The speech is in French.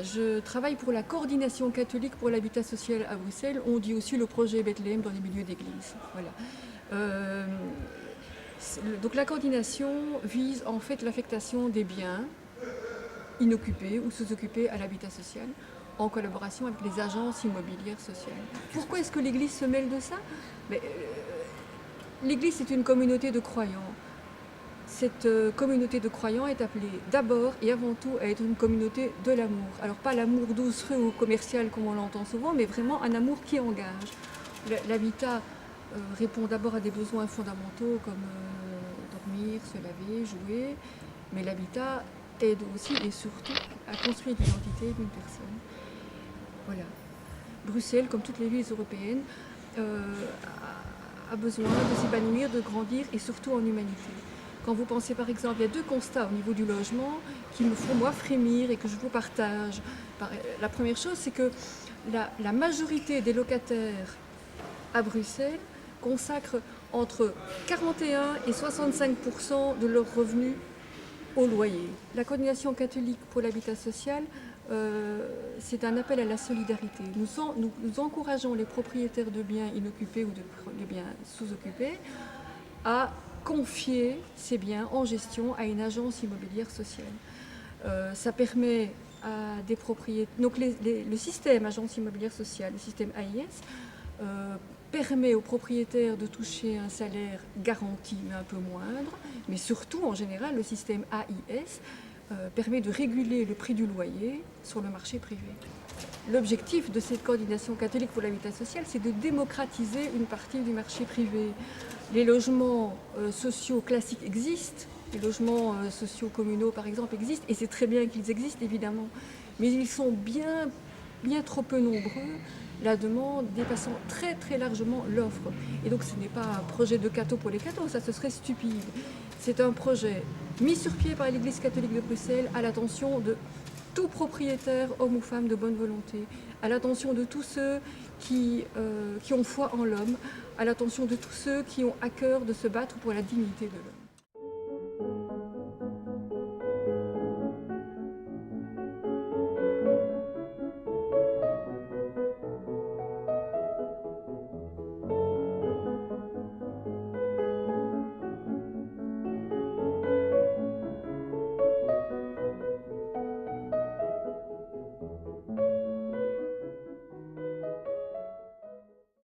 Voilà, je travaille pour la coordination catholique pour l'habitat social à Bruxelles. On dit aussi le projet Bethléem dans les milieux d'église. Voilà. Euh, donc la coordination vise en fait l'affectation des biens inoccupés ou sous-occupés à l'habitat social en collaboration avec les agences immobilières sociales. Pourquoi est-ce que l'Église se mêle de ça? L'Église est une communauté de croyants. Cette communauté de croyants est appelée d'abord et avant tout à être une communauté de l'amour. Alors pas l'amour doucereux ou commercial comme on l'entend souvent, mais vraiment un amour qui engage. L'habitat répond d'abord à des besoins fondamentaux comme dormir, se laver, jouer, mais l'habitat aide aussi et surtout à construire l'identité d'une personne. Voilà. Bruxelles, comme toutes les villes européennes, a besoin de s'épanouir, de grandir et surtout en humanité. Quand vous pensez par exemple, il y a deux constats au niveau du logement qui me font moi frémir et que je vous partage. La première chose, c'est que la majorité des locataires à Bruxelles consacrent entre 41 et 65% de leurs revenus au loyer. La coordination catholique pour l'habitat social, c'est un appel à la solidarité. Nous encourageons les propriétaires de biens inoccupés ou de biens sous-occupés à confier ces biens en gestion à une agence immobilière sociale. Ça permet à des propriétaires... Donc le système agence immobilière sociale, le système AIS, permet aux propriétaires de toucher un salaire garanti mais un peu moindre, mais surtout en général le système AIS permet de réguler le prix du loyer sur le marché privé. L'objectif de cette coordination catholique pour l'habitat social, c'est de démocratiser une partie du marché privé. Les logements sociaux classiques existent, les logements sociaux communaux par exemple existent, et c'est très bien qu'ils existent évidemment, mais ils sont bien trop peu nombreux, la demande dépassant très très largement l'offre. Et donc ce n'est pas un projet de cateau pour les cathos, ça ce serait stupide. C'est un projet mis sur pied par l'Église catholique de Bruxelles à l'attention de tout propriétaire, homme ou femme de bonne volonté, à l'attention de tous ceux qui ont foi en l'homme, à l'attention de tous ceux qui ont à cœur de se battre pour la dignité de l'homme.